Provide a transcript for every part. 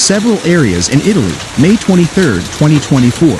several areas in Italy, May 23, 2024.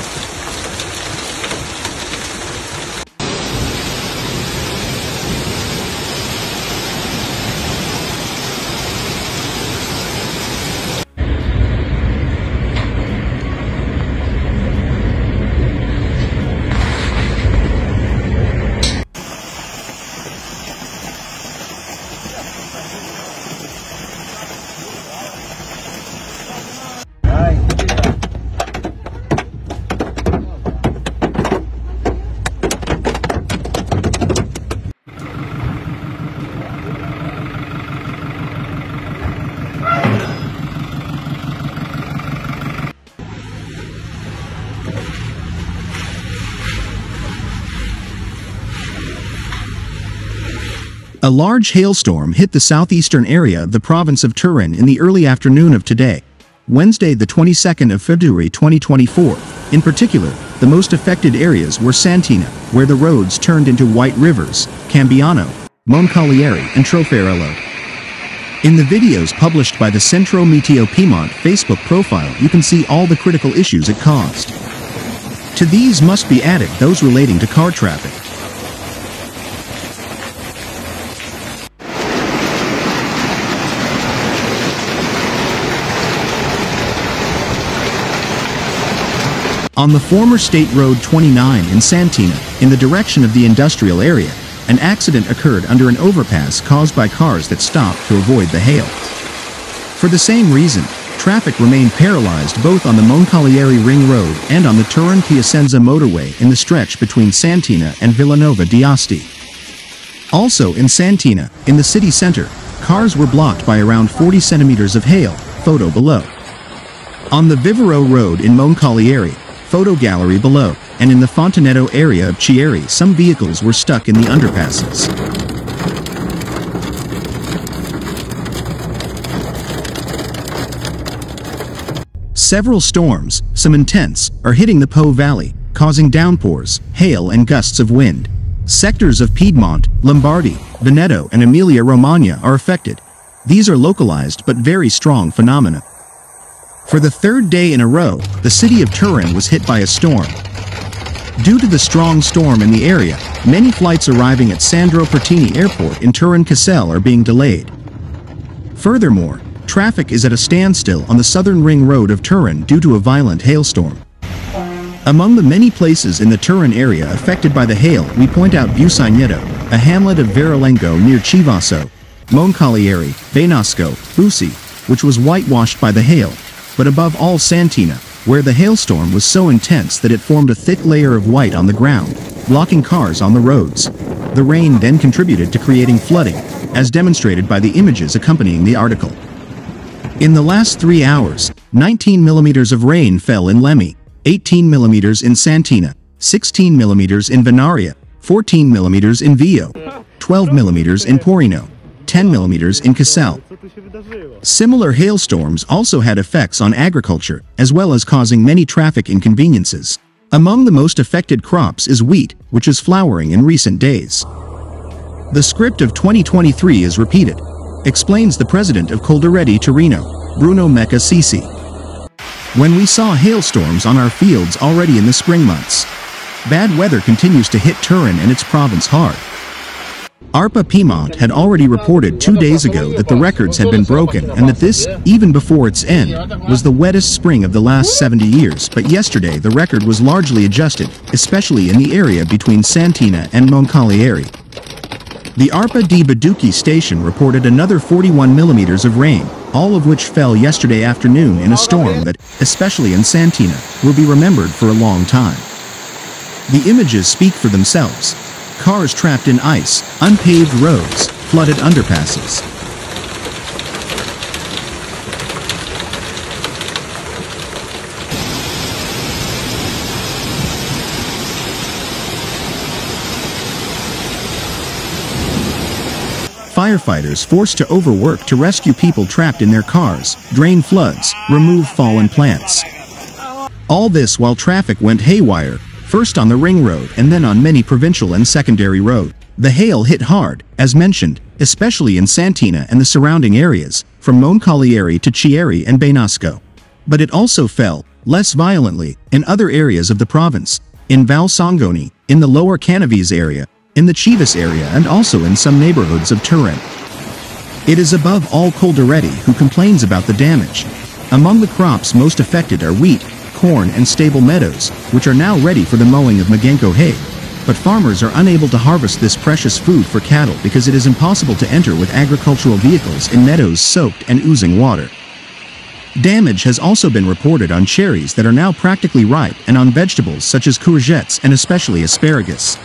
A large hailstorm hit the southeastern area of the province of Turin in the early afternoon of today, Wednesday the 22nd of February 2024. In particular, the most affected areas were Santena, where the roads turned into white rivers, Cambiano, Moncalieri and Troferello. In the videos published by the Centro Meteo Piemont Facebook profile, you can see all the critical issues it caused. To these must be added those relating to car traffic. On the former State Road 29 in Santena, in the direction of the industrial area, an accident occurred under an overpass caused by cars that stopped to avoid the hail. For the same reason, traffic remained paralyzed both on the Moncalieri Ring Road and on the Turin-Piacenza motorway in the stretch between Santena and Villanova d'Asti. Also in Santena, in the city center, cars were blocked by around 40 centimeters of hail, photo below. On the Vivaro Road in Moncalieri, photo gallery below, and in the Fontanetto area of Chieri, some vehicles were stuck in the underpasses. Several storms, some intense, are hitting the Po Valley, causing downpours, hail and gusts of wind. Sectors of Piedmont, Lombardy, Veneto and Emilia-Romagna are affected. These are localized but very strong phenomena. For the third day in a row, the city of Turin was hit by a storm. Due to the strong storm in the area, many flights arriving at Sandro Pertini Airport in Turin-Caselle are being delayed. Furthermore, traffic is at a standstill on the southern ring road of Turin due to a violent hailstorm. Among the many places in the Turin area affected by the hail, we point out Bucigneto, a hamlet of Veralengo near Chivasso, Moncalieri, Benasco, Busi, which was whitewashed by the hail, but above all Santena, where the hailstorm was so intense that it formed a thick layer of white on the ground, blocking cars on the roads. The rain then contributed to creating flooding, as demonstrated by the images accompanying the article. In the last 3 hours, 19 millimeters of rain fell in Lemmi, 18 millimeters in Santena, 16 millimeters in Venaria, 14 millimeters in Vio, 12 millimeters in Torino, 10 millimeters in Caselle. Similar hailstorms also had effects on agriculture, as well as causing many traffic inconveniences. Among the most affected crops is wheat, which is flowering in recent days. The script of 2023 is repeated, explains the president of Coldiretti Torino, Bruno Mecca Sisi. When we saw hailstorms on our fields already in the spring months, bad weather continues to hit Turin and its province hard. ARPA Piedmont had already reported 2 days ago that the records had been broken and that this, even before its end, was the wettest spring of the last 70 years, but yesterday the record was largely adjusted, especially in the area between Santena and Moncalieri. The ARPA di Baducchi station reported another 41 millimeters of rain, all of which fell yesterday afternoon in a storm that, especially in Santena, will be remembered for a long time. The images speak for themselves. Cars trapped in ice, unpaved roads, flooded underpasses. Firefighters forced to overwork to rescue people trapped in their cars, drain floods, remove fallen plants. All this while traffic went haywire, first on the ring road and then on many provincial and secondary roads. The hail hit hard, as mentioned, especially in Santena and the surrounding areas, from Moncalieri to Chieri and Benasco. But it also fell, less violently, in other areas of the province, in Val Sangoni, in the lower Cannavese area, in the Chivis area and also in some neighborhoods of Turin. It is above all Coldiretti who complains about the damage. Among the crops most affected are wheat, corn and stable meadows, which are now ready for the mowing of Magenko hay. But farmers are unable to harvest this precious food for cattle because it is impossible to enter with agricultural vehicles in meadows soaked and oozing water. Damage has also been reported on cherries that are now practically ripe and on vegetables such as courgettes and especially asparagus.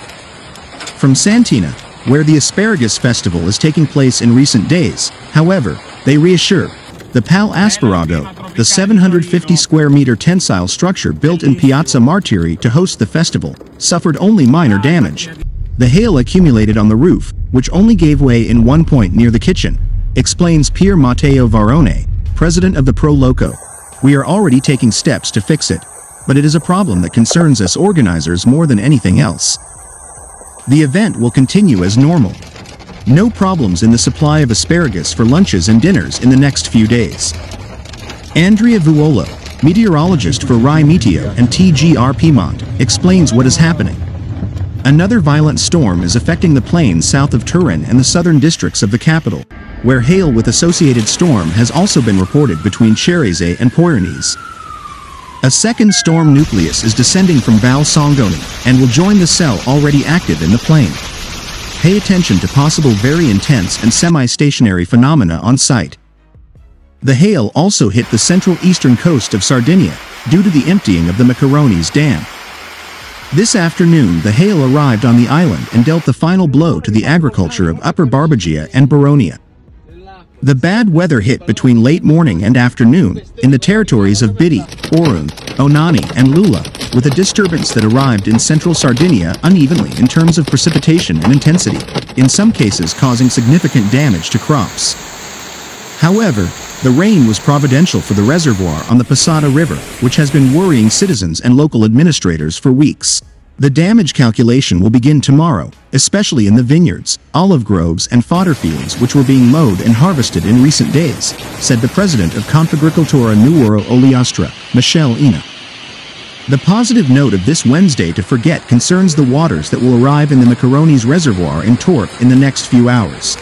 From Santena, where the asparagus festival is taking place in recent days, however, they reassure, the Pal Asparago, the 750 square meter tensile structure built in Piazza Martiri to host the festival, suffered only minor damage. The hail accumulated on the roof, which only gave way in one point near the kitchen, explains Pier Matteo Varone, president of the Pro Loco. We are already taking steps to fix it, but it is a problem that concerns us organizers more than anything else. The event will continue as normal. No problems in the supply of asparagus for lunches and dinners in the next few days. Andrea Vuolo, meteorologist for Rai Meteo and TGR Piedmont, explains what is happening. Another violent storm is affecting the plains south of Turin and the southern districts of the capital, where hail with associated storm has also been reported between Cerese and Poiranese. A second storm nucleus is descending from Val Sangoni and will join the cell already active in the plain. Pay attention to possible very intense and semi-stationary phenomena on site. The hail also hit the central eastern coast of Sardinia due to the emptying of the Macaronis Dam. This afternoon the hail arrived on the island and dealt the final blow to the agriculture of Upper Barbagia and Baronia. The bad weather hit between late morning and afternoon in the territories of Bidi, Orun, Onani and Lula, with a disturbance that arrived in central Sardinia unevenly in terms of precipitation and intensity, in some cases causing significant damage to crops. However, the rain was providential for the reservoir on the Passata River, which has been worrying citizens and local administrators for weeks. The damage calculation will begin tomorrow, especially in the vineyards, olive groves and fodder fields which were being mowed and harvested in recent days, said the president of Confagricoltura Nuoro Oliastra, Michele Ina. The positive note of this Wednesday to forget concerns the waters that will arrive in the Macaronis Reservoir in Torp in the next few hours.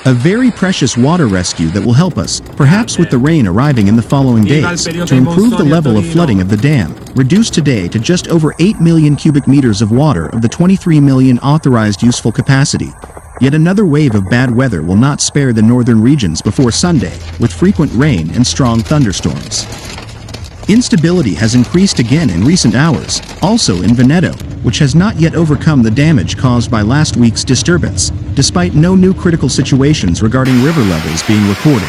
A very precious water rescue that will help us, perhaps with the rain arriving in the following days, to improve the level of flooding of the dam, reduced today to just over 8 million cubic meters of water of the 23 million authorized useful capacity. Yet another wave of bad weather will not spare the northern regions before Sunday, with frequent rain and strong thunderstorms. Instability has increased again in recent hours, also in Veneto, which has not yet overcome the damage caused by last week's disturbance, despite no new critical situations regarding river levels being recorded.